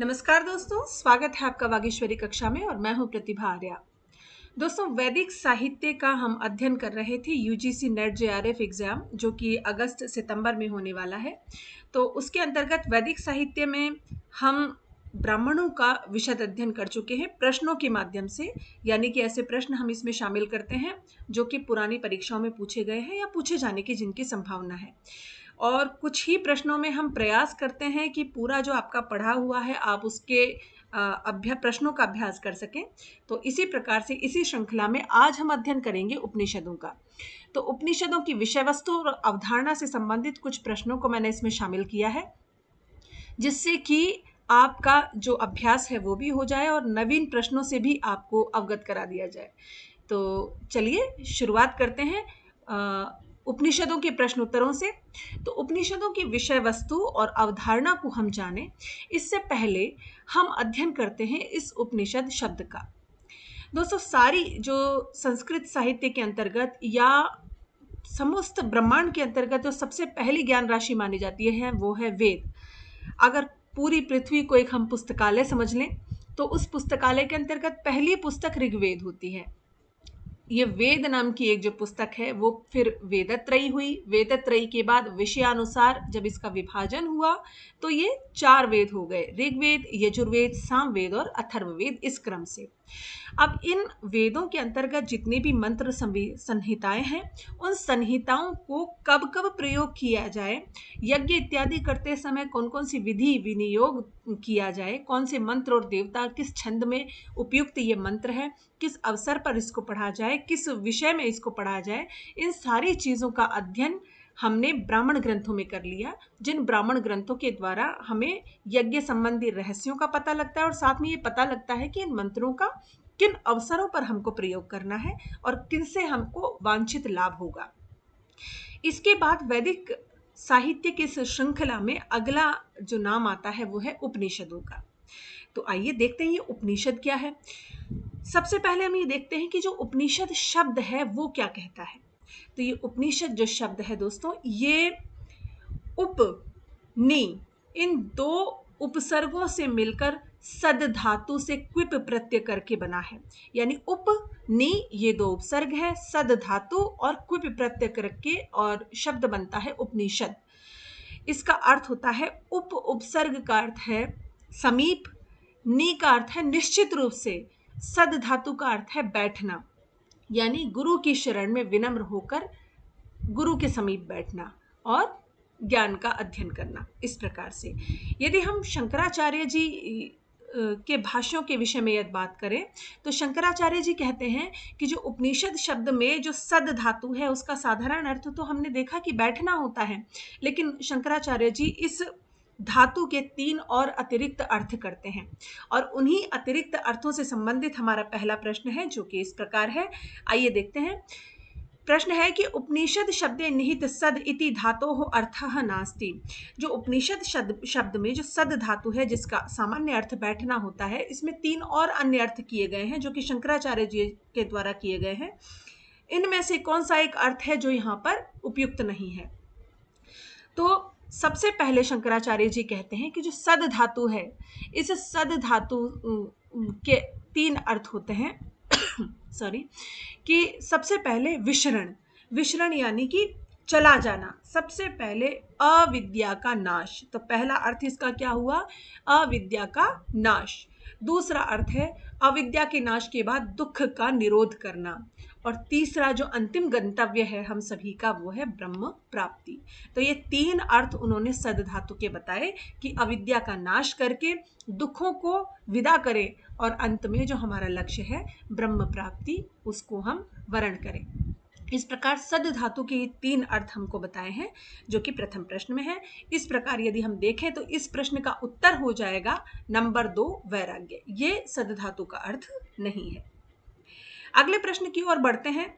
नमस्कार दोस्तों, स्वागत है आपका वागीश्वरी कक्षा में और मैं हूं प्रतिभा आर्या। दोस्तों, वैदिक साहित्य का हम अध्ययन कर रहे थे यूजीसी नेट जेआरएफ एग्जाम, जो कि अगस्त सितंबर में होने वाला है। तो उसके अंतर्गत वैदिक साहित्य में हम ब्राह्मणों का विशद अध्ययन कर चुके हैं प्रश्नों के माध्यम से। यानी कि ऐसे प्रश्न हम इसमें शामिल करते हैं जो कि पुरानी परीक्षाओं में पूछे गए हैं या पूछे जाने की जिनकी संभावना है। और कुछ ही प्रश्नों में हम प्रयास करते हैं कि पूरा जो आपका पढ़ा हुआ है आप उसके प्रश्नों का अभ्यास कर सकें। तो इसी प्रकार से इसी श्रृंखला में आज हम अध्ययन करेंगे उपनिषदों का। तो उपनिषदों की विषय वस्तु और अवधारणा से संबंधित कुछ प्रश्नों को मैंने इसमें शामिल किया है, जिससे कि आपका जो अभ्यास है वो भी हो जाए और नवीन प्रश्नों से भी आपको अवगत करा दिया जाए। तो चलिए शुरुआत करते हैं उपनिषदों के प्रश्न उत्तरों से। तो उपनिषदों की विषय वस्तु और अवधारणा को हम जानें, इससे पहले हम अध्ययन करते हैं इस उपनिषद शब्द का। दोस्तों, सारी जो संस्कृत साहित्य के अंतर्गत या समस्त ब्रह्मांड के अंतर्गत जो सबसे पहली ज्ञान राशि मानी जाती है वो है वेद। अगर पूरी पृथ्वी को एक हम पुस्तकालय समझ लें तो उस पुस्तकालय के अंतर्गत पहली पुस्तक ऋग्वेद होती है। ये वेद नाम की एक जो पुस्तक है वो फिर वेदत्रयी हुई। वेदत्रयी के बाद विषयानुसार जब इसका विभाजन हुआ तो ये 4 वेद हो गए, ऋग्वेद, यजुर्वेद, सामवेद और अथर्ववेद, इस क्रम से। अब इन वेदों के अंतर्गत जितनी भी मंत्र संहिताएं हैं, उन संहिताओं को कब कब प्रयोग किया जाए, यज्ञ इत्यादि करते समय कौन कौन सी विधि विनियोग किया जाए, कौन से मंत्र और देवता किस छंद में उपयुक्त ये मंत्र है, किस अवसर पर इसको पढ़ा जाए, किस विषय में इसको पढ़ा जाए, इन सारी चीज़ों का अध्ययन हमने ब्राह्मण ग्रंथों में कर लिया, जिन ब्राह्मण ग्रंथों के द्वारा हमें यज्ञ संबंधी रहस्यों का पता लगता है और साथ में ये पता लगता है कि इन मंत्रों का किन अवसरों पर हमको प्रयोग करना है और किनसे हमको वांछित लाभ होगा। इसके बाद वैदिक साहित्य की इस श्रृंखला में अगला जो नाम आता है वो है उपनिषदों का। तो आइए देखते हैं ये उपनिषद क्या है। सबसे पहले हम ये देखते हैं कि जो उपनिषद शब्द है वो क्या कहता है। तो ये उपनिषद जो शब्द है दोस्तों, ये उप नि इन 2 उपसर्गों से मिलकर सद धातु से क्विप प्रत्यय करके बना है। यानी उप नि ये 2 उपसर्ग है, सद धातु और क्विप प्रत्यय करके और शब्द बनता है उपनिषद। इसका अर्थ होता है उप उपसर्ग का अर्थ है समीप, नि का अर्थ है निश्चित रूप से, सद धातु का अर्थ है बैठना, यानी गुरु की शरण में विनम्र होकर गुरु के समीप बैठना और ज्ञान का अध्ययन करना। इस प्रकार से यदि हम शंकराचार्य जी के भाष्यों के विषय में यदि बात करें तो शंकराचार्य जी कहते हैं कि जो उपनिषद शब्द में जो सद धातु है उसका साधारण अर्थ तो हमने देखा कि बैठना होता है, लेकिन शंकराचार्य जी इस धातु के 3 और अतिरिक्त अर्थ करते हैं और उन्हीं अतिरिक्त अर्थों से संबंधित हमारा पहला प्रश्न है, जो कि इस प्रकार है। आइए देखते हैं। प्रश्न है कि उपनिषद शब्दे निहित सद इति धातोः अर्थः नास्ति। जो उपनिषद शब्द में जो सद धातु है जिसका सामान्य अर्थ बैठना होता है, इसमें 3 और अन्य अर्थ किए गए हैं जो कि शंकराचार्य जी के द्वारा किए गए हैं। इनमें से कौन सा एक अर्थ है जो यहाँ पर उपयुक्त नहीं है? तो सबसे पहले शंकराचार्य जी कहते हैं कि जो सद धातु है, इस सद धातु के 3 अर्थ होते हैं सॉरी, कि सबसे पहले विशरण यानी कि चला जाना, सबसे पहले अविद्या का नाश। तो पहला अर्थ इसका क्या हुआ? अविद्या का नाश। दूसरा अर्थ है अविद्या के नाश के बाद दुख का निरोध करना। और तीसरा जो अंतिम गंतव्य है हम सभी का वो है ब्रह्म प्राप्ति। तो ये 3 अर्थ उन्होंने सद धातु के बताए कि अविद्या का नाश करके दुखों को विदा करें और अंत में जो हमारा लक्ष्य है ब्रह्म प्राप्ति, उसको हम वर्ण करें। इस प्रकार सद धातु के 3 अर्थ हमको बताए हैं जो कि प्रथम प्रश्न में है। इस प्रकार यदि हम देखें तो इस प्रश्न का उत्तर हो जाएगा नंबर 2 वैराग्य। ये सद धातु का अर्थ नहीं है। अगले प्रश्न की ओर बढ़ते हैं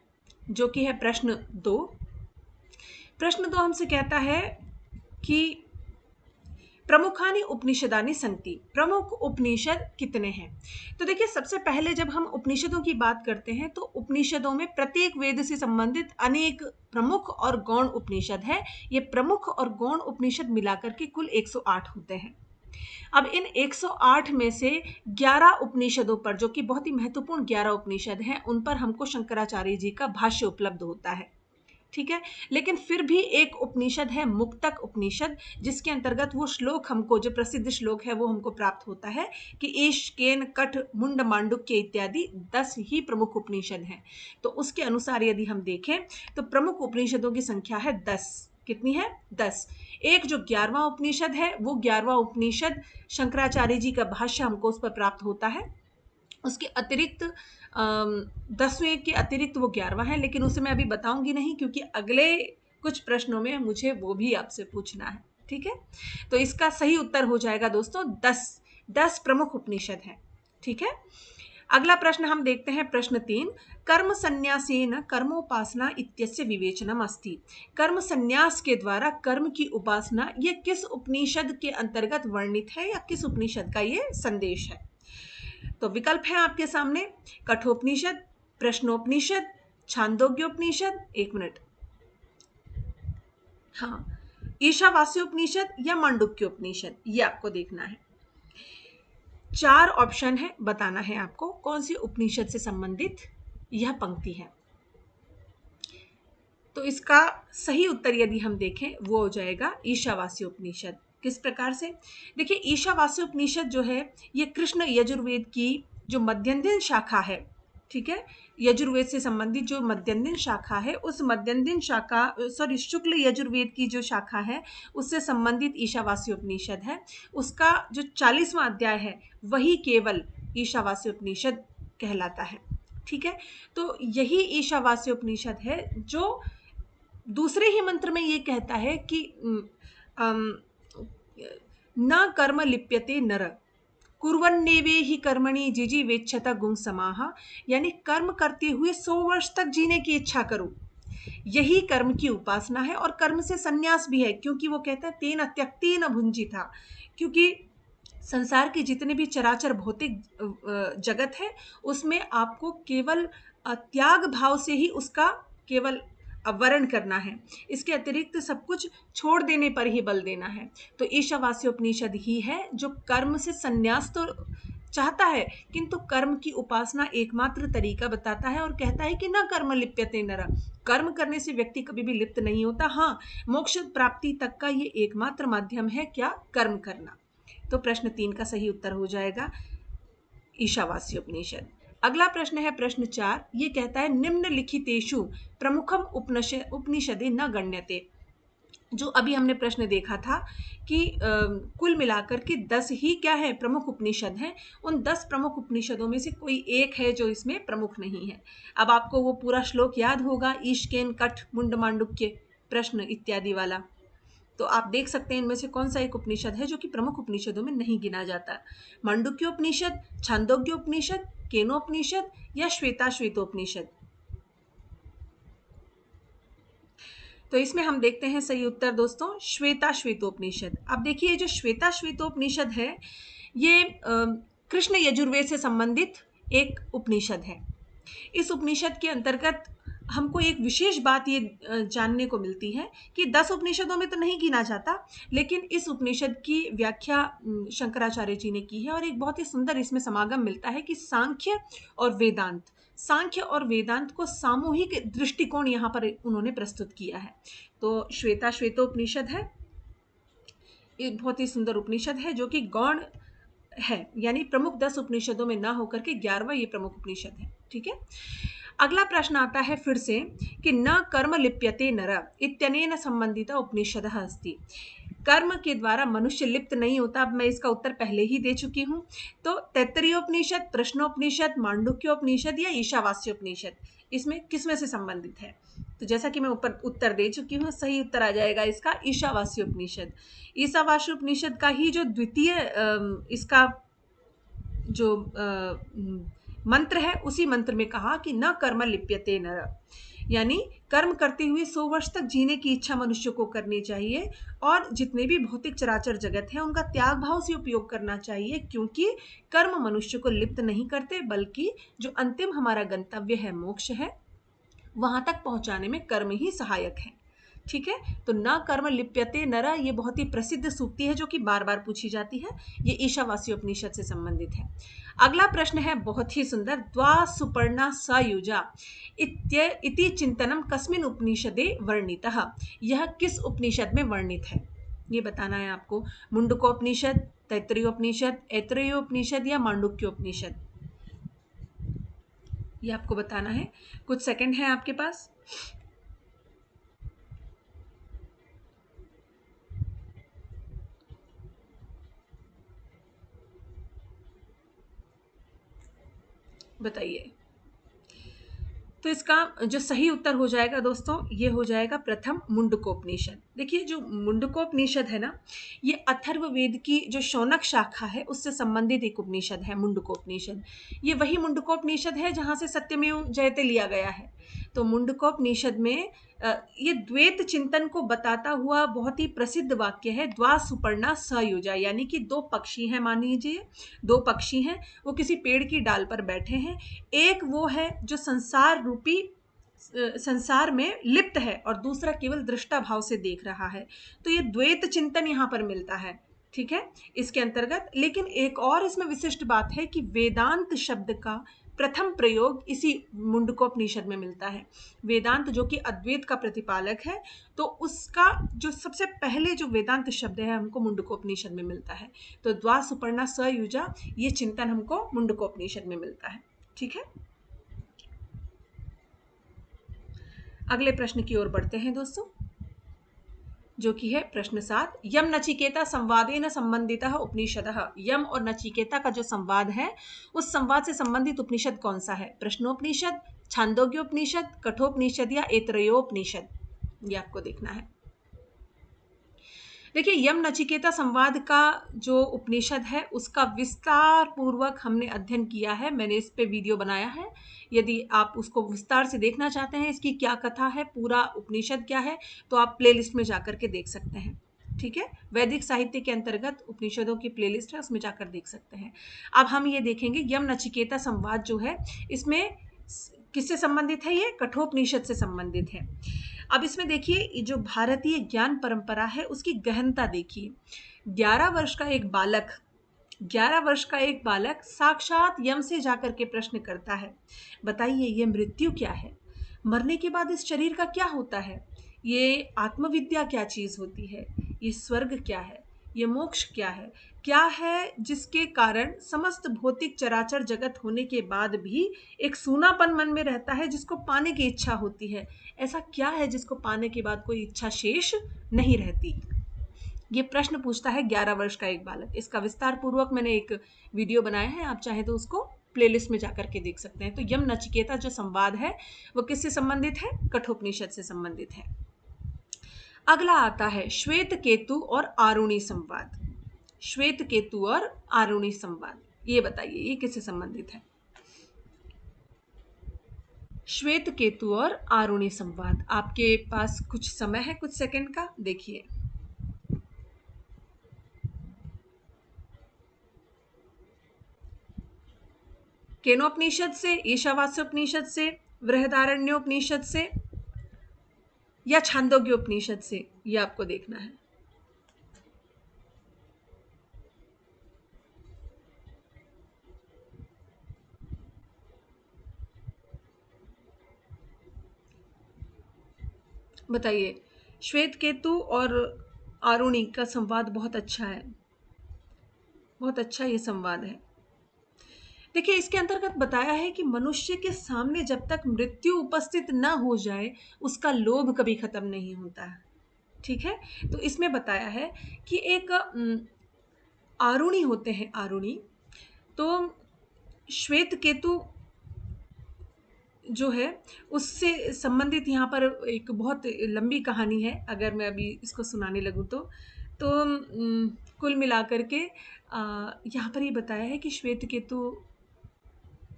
जो कि है प्रश्न 2। प्रश्न 2 हमसे कहता है कि प्रमुखानि उपनिषदानि सन्ति, प्रमुख उपनिषद कितने हैं? तो देखिए, सबसे पहले जब हम उपनिषदों की बात करते हैं तो उपनिषदों में प्रत्येक वेद से संबंधित अनेक प्रमुख और गौण उपनिषद है। ये प्रमुख और गौण उपनिषद मिलाकर के कुल 108 होते हैं। अब इन 108 में से 11 उपनिषदों पर, जो कि बहुत ही महत्वपूर्ण 11 उपनिषद हैं, उन पर हमको शंकराचार्य जी का भाष्य उपलब्ध होता है। ठीक है, लेकिन फिर भी एक उपनिषद है मुक्तक उपनिषद, जिसके अंतर्गत वो श्लोक हमको, जो प्रसिद्ध श्लोक है वो हमको प्राप्त होता है कि ईश केन कठ मुंड मांडुक्य इत्यादि 10 ही प्रमुख उपनिषद हैं। तो उसके अनुसार यदि हम देखें तो प्रमुख उपनिषदों की संख्या है 10। कितनी है? 10। एक जो 11वां उपनिषद है, वो 11वां उपनिषद शंकराचार्य जी का भाष्य हमको उस पर प्राप्त होता है। उसके अतिरिक्त 10वें के अतिरिक्त वो 11वां है, लेकिन उसे मैं अभी बताऊंगी नहीं, क्योंकि अगले कुछ प्रश्नों में मुझे वो भी आपसे पूछना है। ठीक है, तो इसका सही उत्तर हो जाएगा दोस्तों 10 प्रमुख उपनिषद हैं। ठीक है, अगला प्रश्न हम देखते हैं, प्रश्न 3। कर्म संन्यासेन कर्मोपासना इत्यस्य विवेचनम अस्ति। कर्म संन्यास के द्वारा कर्म की उपासना, ये किस उपनिषद के अंतर्गत वर्णित है या किस उपनिषद का ये संदेश है? तो विकल्प है आपके सामने, कठोपनिषद, प्रश्नोपनिषद, छांदोग्योपनिषद, 1 मिनट, हाँ, ईशावास्योपनिषद या मांडुक्योपनिषद, ये आपको देखना है। 4 ऑप्शन है, बताना है आपको कौन सी उपनिषद से संबंधित यह पंक्ति है। तो इसका सही उत्तर यदि हम देखें वो हो जाएगा ईशावास्योपनिषद। किस प्रकार से? देखिए, ईशावास्योपनिषद जो है ये कृष्ण यजुर्वेद की जो मध्यंदिन शाखा है, ठीक है, यजुर्वेद से संबंधित जो मध्यंदिन शाखा है, उस मध्यंदिन शाखा, सॉरी, शुक्ल यजुर्वेद की जो शाखा है उससे संबंधित ईशावास्योपनिषद है। उसका जो 40वां अध्याय है वही केवल ईशावास्योपनिषद कहलाता है। ठीक है, तो यही ईशावास्योपनिषद है जो दूसरे ही मंत्र में ये कहता है कि न कर्म लिप्यते नर कुर्वन्नेवे ही कर्मणि जिजी वेच्छता गुंग समाहा, यानी कर्म करते हुए 100 वर्ष तक जीने की इच्छा करो, यही कर्म की उपासना है। और कर्म से संन्यास भी है, क्योंकि वो कहता है तेन त्यक्तेन भुंजिता, क्योंकि संसार के जितने भी चराचर भौतिक जगत है उसमें आपको केवल त्याग भाव से ही उसका केवल अवरण करना है, इसके अतिरिक्त सब कुछ छोड़ देने पर ही बल देना है। तो ईशावास्योपनिषद ही है जो कर्म से संन्यास तो चाहता है, किंतु कर्म की उपासना एकमात्र तरीका बताता है और कहता है कि न कर्म लिप्यते नर, कर्म करने से व्यक्ति कभी भी लिप्त नहीं होता। हाँ, मोक्ष प्राप्ति तक का ये एकमात्र माध्यम है, क्या? कर्म करना। तो प्रश्न 3 का सही उत्तर हो जाएगा ईशावास्योपनिषद। अगला प्रश्न है प्रश्न 4। ये कहता है निम्नलिखितेषु प्रमुखम उपनिषदे न गण्यते। जो अभी हमने प्रश्न देखा था कि कुल मिलाकर के 10 ही क्या है? प्रमुख उपनिषद हैं। उन 10 प्रमुख उपनिषदों में से कोई एक है जो इसमें प्रमुख नहीं है। अब आपको वो पूरा श्लोक याद होगा, ईशकेन कठ मुंड मांडुक्य प्रश्न इत्यादि वाला। तो आप देख सकते हैं इनमें से कौन सा एक उपनिषद है जो कि प्रमुख उपनिषदों में नहीं गिना जाता। मांडुक्योपनिषद, छांदोग्योपनिषद, केनोपनिषद या श्वेताश्वेतोपनिषद। तो इसमें हम देखते हैं सही उत्तर दोस्तों श्वेताश्वेतोपनिषद। अब देखिए, जो श्वेताश्वेतोपनिषद है ये कृष्ण यजुर्वेद से संबंधित एक उपनिषद है। इस उपनिषद के अंतर्गत हमको एक विशेष बात ये जानने को मिलती है कि 10 उपनिषदों में तो नहीं गिना जाता, लेकिन इस उपनिषद की व्याख्या शंकराचार्य जी ने की है और एक बहुत ही सुंदर इसमें समागम मिलता है कि सांख्य और वेदांत को सामूहिक दृष्टिकोण यहाँ पर उन्होंने प्रस्तुत किया है। तो श्वेतोपनिषद है, एक बहुत ही सुंदर उपनिषद है जो कि गौण है, यानी प्रमुख 10 उपनिषदों में ना होकर के 11वां ये प्रमुख उपनिषद है। ठीक है, अगला प्रश्न आता है फिर से कि न कर्म लिप्यते नर इत्यनेन संबंधिता उपनिषदः अस्ति। कर्म के द्वारा मनुष्य लिप्त नहीं होता। अब मैं इसका उत्तर पहले ही दे चुकी हूं। तो तैत्तरीयोपनिषद, प्रश्नोपनिषद, मांडुक्योपनिषद या ईशावास्योपनिषद, इसमें किसमें से संबंधित है? तो जैसा कि मैं ऊपर उत्तर दे चुकी हूँ, सही उत्तर आ जाएगा इसका ईशावास्योपनिषद। ईशावास्योपनिषद का ही जो द्वितीय इसका जो मंत्र है, उसी मंत्र में कहा कि न कर्म लिप्यते नर, यानी कर्म करते हुए 100 वर्ष तक जीने की इच्छा मनुष्य को करनी चाहिए और जितने भी भौतिक चराचर जगत है उनका त्याग भाव से उपयोग करना चाहिए, क्योंकि कर्म मनुष्य को लिप्त नहीं करते, बल्कि जो अंतिम हमारा गंतव्य है, मोक्ष है, वहां तक पहुंचाने में कर्म ही सहायक है। ठीक है, तो न कर्म लिप्यते नर, ये बहुत ही प्रसिद्ध सूक्ति है जो कि बार बार पूछी जाती है। ये ईशावास्य उपनिषद से संबंधित है। अगला प्रश्न है बहुत ही सुंदर, द्वा सुपर्णा सयुजा इति चिंतनम कस्मिन उपनिषदे वर्णितः, यह किस उपनिषद में वर्णित है, ये बताना है आपको। मुंडकोपनिषद, तैत्तरीयोपनिषद, ऐतरेयोपनिषद या मांडुक्योपनिषद, ये आपको बताना है। कुछ सेकंड है आपके पास। बताइए। तो इसका जो सही उत्तर हो जाएगा दोस्तों, ये हो जाएगा प्रथम मुंडकोपनिषद। देखिए जो मुंडकोपनिषद है ना, ये अथर्ववेद की जो शौनक शाखा है उससे संबंधित एक उपनिषद है मुंडकोपनिषद। ये वही मुंडकोपनिषद है जहाँ से सत्यमेव जयते लिया गया है। तो मुंडकोपनिषद में ये द्वैत चिंतन को बताता हुआ बहुत ही प्रसिद्ध वाक्य है, द्वा सुपर्णा सयुजा, यानी कि दो पक्षी हैं, मान लीजिए दो पक्षी हैं, वो किसी पेड़ की डाल पर बैठे हैं। एक वो है जो संसार रूपी संसार में लिप्त है और दूसरा केवल दृष्टा भाव से देख रहा है। तो ये द्वैत चिंतन यहाँ पर मिलता है, ठीक है, इसके अंतर्गत। लेकिन एक और इसमें विशिष्ट बात है कि वेदांत शब्द का प्रथम प्रयोग इसी मुंडकोपनिषद में मिलता है। वेदांत जो कि अद्वैत का प्रतिपालक है, तो उसका जो सबसे पहले जो वेदांत शब्द है हमको मुंडकोपनिषद में मिलता है। तो द्वा सुपर्णा सयुजा, ये चिंतन हमको मुंडकोपनिषद में मिलता है, ठीक है। अगले प्रश्न की ओर बढ़ते हैं दोस्तों, जो कि है प्रश्न 7, यम नचिकेता संवादेन संबंधितः उपनिषदः, यम और नचिकेता का जो संवाद है उस संवाद से संबंधित उपनिषद कौन सा है? प्रश्नोपनिषद, छांदोग्योपनिषद, कठोपनिषद या ऐतरेयोपनिषद, ये आपको देखना है। देखिए यम नचिकेता संवाद का जो उपनिषद है उसका विस्तार पूर्वक हमने अध्ययन किया है, मैंने इस पे वीडियो बनाया है। यदि आप उसको विस्तार से देखना चाहते हैं, इसकी क्या कथा है, पूरा उपनिषद क्या है, तो आप प्लेलिस्ट में जाकर के देख सकते हैं, ठीक है। वैदिक साहित्य के अंतर्गत उपनिषदों की प्लेलिस्ट है, उसमें जाकर देख सकते हैं। अब हम ये देखेंगे यम नचिकेता संवाद जो है इसमें किससे संबंधित है? ये कठोपनिषद से संबंधित है। अब इसमें देखिए जो भारतीय ज्ञान परंपरा है उसकी गहनता देखिए। 11 वर्ष का एक बालक 11 वर्ष का एक बालक साक्षात यम से जाकर के प्रश्न करता है, बताइए ये मृत्यु क्या है, मरने के बाद इस शरीर का क्या होता है, ये आत्मविद्या क्या चीज होती है, ये स्वर्ग क्या है, ये मोक्ष क्या है जिसके कारण समस्त भौतिक चराचर जगत होने के बाद भी एक सूनापन मन में रहता है जिसको पाने की इच्छा होती है, ऐसा क्या है जिसको पाने के बाद कोई इच्छा शेष नहीं रहती। ये प्रश्न पूछता है 11 वर्ष का एक बालक। इसका विस्तार पूर्वक मैंने एक वीडियो बनाया है, आप चाहे तो उसको प्लेलिस्ट में जाकर के देख सकते हैं। तो यम नचिकेता जो संवाद है वो किससे संबंधित है? कठोपनिषद से संबंधित है। अगला आता है श्वेत केतु और आरुणि संवाद। श्वेत केतु और आरुणि संवाद, ये बताइए ये किससे संबंधित है? श्वेत केतु और आरुणि संवाद, आपके पास कुछ समय है, कुछ सेकंड का, देखिए। केनोपनिषद से, ईशावास्योपनिषद से, बृहदारण्योपनिषद से या छांदोग्योपनिषद से, ये आपको देखना है। बताइए। श्वेत केतु और आरुणि का संवाद बहुत अच्छा है, बहुत अच्छा ये संवाद है। देखिए इसके अंतर्गत बताया है कि मनुष्य के सामने जब तक मृत्यु उपस्थित न हो जाए उसका लोभ कभी खत्म नहीं होता है, ठीक है। तो इसमें बताया है कि एक आरुणि होते हैं, आरुणि, तो श्वेत केतु जो है उससे संबंधित यहाँ पर एक बहुत लंबी कहानी है, अगर मैं अभी इसको सुनाने लगूँ तो कुल मिलाकर के यहाँ पर ये बताया है कि श्वेत केतु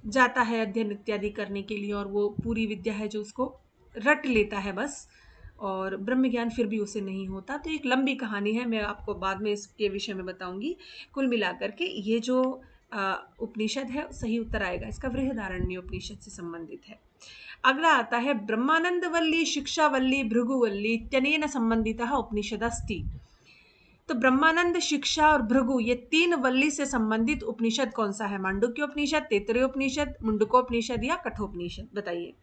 जाता है अध्ययन इत्यादि करने के लिए और वो पूरी विद्या है जो उसको रट लेता है बस, और ब्रह्म ज्ञान फिर भी उसे नहीं होता। तो एक लंबी कहानी है, मैं आपको बाद में इसके विषय में बताऊंगी। कुल मिलाकर के ये जो उपनिषद है, सही उत्तर आएगा इसका बृहदारण्य उपनिषद से संबंधित है। अगला आता है ब्रह्मानंदवल्ली शिक्षावल्ली भृगुवल्ली इत्यनेन संबंधितः उपनिषदस्ति। तो ब्रह्मानंद, शिक्षा और भृगु ये 3 वल्ली से संबंधित उपनिषद कौन सा है? मांडुक्य उपनिषद, तैत्तिरीय उपनिषद, मुंडकोपनिषद या कठोपनिषद? बताइए।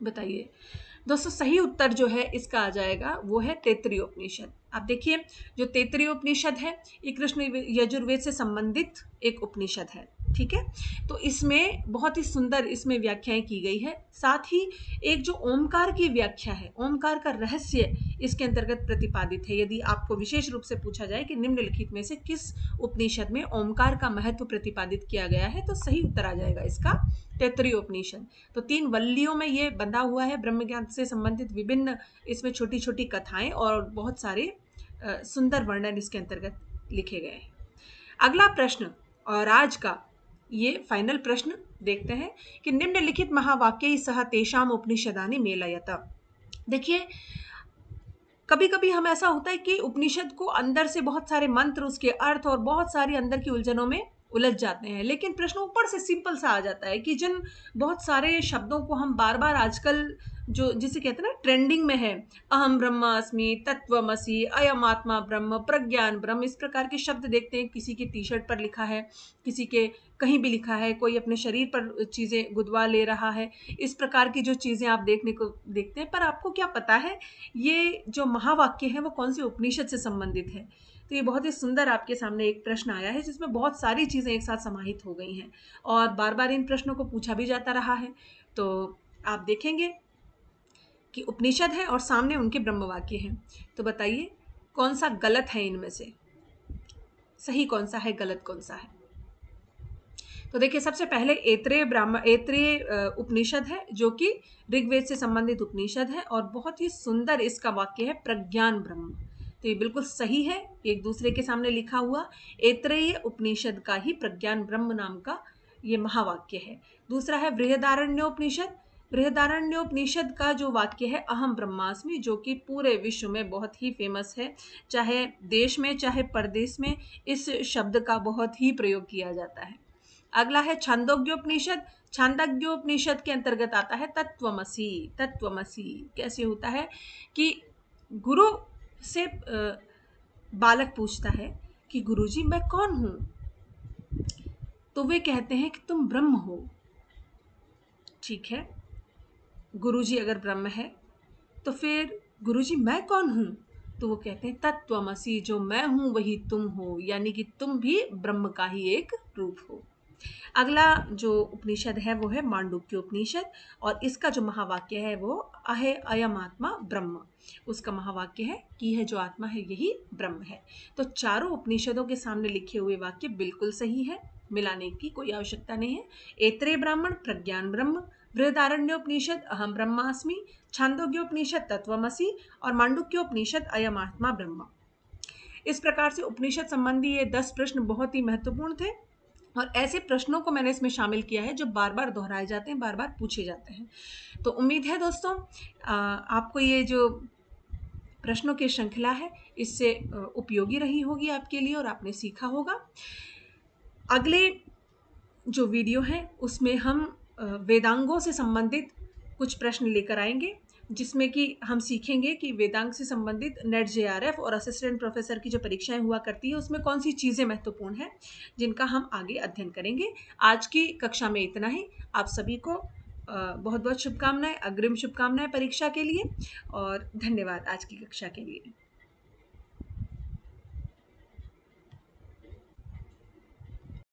बताइए दोस्तों, सही उत्तर जो है इसका आ जाएगा वो है तैत्तिरीय उपनिषद। आप देखिए, जो तैत्तिरीय उपनिषद है ये कृष्ण यजुर्वेद से संबंधित एक उपनिषद है, ठीक है। तो इसमें बहुत ही सुंदर इसमें व्याख्याएं की गई है। साथ ही एक जो ओमकार की व्याख्या है, ओमकार का रहस्य इसके अंतर्गत प्रतिपादित है। यदि आपको विशेष रूप से पूछा जाए कि निम्नलिखित में से किस उपनिषद में ओमकार का महत्व प्रतिपादित किया गया है, तो सही उत्तर आ जाएगा इसका तैत्तिरीय उपनिषद। तो 3 वल्लियों में ये बंधा हुआ है, ब्रह्म ज्ञान से संबंधित विभिन्न इसमें छोटी छोटी कथाएं और बहुत सारे सुंदर वर्णन इसके अंतर्गत लिखे गए हैं। अगला प्रश्न और आज का ये फाइनल प्रश्न देखते हैं कि निम्नलिखित महावाक्य सह तेषाम उपनिषदानि मेलयत। देखिए, कभी कभी हम ऐसा होता है कि उपनिषद को अंदर से बहुत सारे मंत्र, उसके अर्थ और बहुत सारी अंदर की उलझनों में उलझ जाते हैं, लेकिन प्रश्न ऊपर से सिंपल सा आ जाता है कि जिन बहुत सारे शब्दों को हम बार बार आजकल जो जिसे कहते हैं ना ट्रेंडिंग में है, अहम ब्रह्मास्मि, तत्वमसि, अयम आत्मा ब्रह्म, प्रज्ञान ब्रह्म, इस प्रकार के शब्द देखते हैं। किसी की टी शर्ट पर लिखा है, किसी के कहीं भी लिखा है, कोई अपने शरीर पर चीजें गुदवा ले रहा है। इस प्रकार की जो चीजें आप देखने को देखते हैं, पर आपको क्या पता है ये जो महावाक्य है वो कौन से उपनिषद से संबंधित है? तो ये बहुत ही सुंदर आपके सामने एक प्रश्न आया है जिसमें बहुत सारी चीजें एक साथ समाहित हो गई हैं और बार बार इन प्रश्नों को पूछा भी जाता रहा है। तो आप देखेंगे कि उपनिषद है और सामने उनके ब्रह्मवाक्य हैं। तो बताइए कौन सा गलत है इनमें से? सही कौन सा है, गलत कौन सा है? तो देखिए, सबसे पहले ऐत्रेय उपनिषद है जो कि ऋग्वेद से संबंधित उपनिषद है और बहुत ही सुंदर इसका वाक्य है प्रज्ञान ब्रह्म। तो ये बिल्कुल सही है, एक दूसरे के सामने लिखा हुआ ऐत्रेय उपनिषद का ही प्रज्ञान ब्रह्म नाम का ये महावाक्य है। दूसरा है बृहदारण्योपनिषद। बृहदारण्योपनिषद का जो वाक्य है अहम ब्रह्मास्मि, जो कि पूरे विश्व में बहुत ही फेमस है, चाहे देश में चाहे परदेश में इस शब्द का बहुत ही प्रयोग किया जाता है। अगला है छांदोग्योपनिषद। छांदोग्योपनिषद के अंतर्गत आता है तत्वमसि। तत्वमसि कैसे होता है कि गुरु से बालक पूछता है कि गुरुजी मैं कौन हूं? तो वे कहते हैं कि तुम ब्रह्म हो। ठीक है, गुरुजी अगर ब्रह्म है तो फिर गुरुजी मैं कौन हूं? तो वो कहते हैं तत्वमसि, जो मैं हूं वही तुम हो, यानी कि तुम भी ब्रह्म का ही एक रूप हो। अगला जो उपनिषद है वो है मांडुक्य उपनिषद और इसका जो महावाक्य है वो अहे अयम आत्मा ब्रह्म। उसका महावाक्य है कि यह जो आत्मा है यही ब्रह्म है। तो चारों उपनिषदों के सामने लिखे हुए वाक्य बिल्कुल सही है, मिलाने की कोई आवश्यकता नहीं है। ऐत्रेय ब्राह्मण प्रज्ञान ब्रह्म, बृहदारण्योपनिषद अहम ब्रह्मास्मि, छांदोग्योपनिषद तत्वमसि और मांडुक्योपनिषद अयम आत्मा ब्रह्म। इस प्रकार से उपनिषद संबंधी ये 10 प्रश्न बहुत ही महत्वपूर्ण थे और ऐसे प्रश्नों को मैंने इसमें शामिल किया है जो बार बार दोहराए जाते हैं, बार बार पूछे जाते हैं। तो उम्मीद है दोस्तों आपको ये जो प्रश्नों की श्रृंखला है इससे उपयोगी रही होगी आपके लिए और आपने सीखा होगा। अगले जो वीडियो है उसमें हम वेदांगों से संबंधित कुछ प्रश्न लेकर आएंगे, जिसमें कि हम सीखेंगे कि वेदांग से संबंधित नेट जेआरएफ और असिस्टेंट प्रोफेसर की जो परीक्षाएं हुआ करती है उसमें कौन सी चीज़ें महत्वपूर्ण हैं जिनका हम आगे अध्ययन करेंगे। आज की कक्षा में इतना ही। आप सभी को बहुत बहुत शुभकामनाएं, अग्रिम शुभकामनाएं परीक्षा के लिए और धन्यवाद आज की कक्षा के लिए।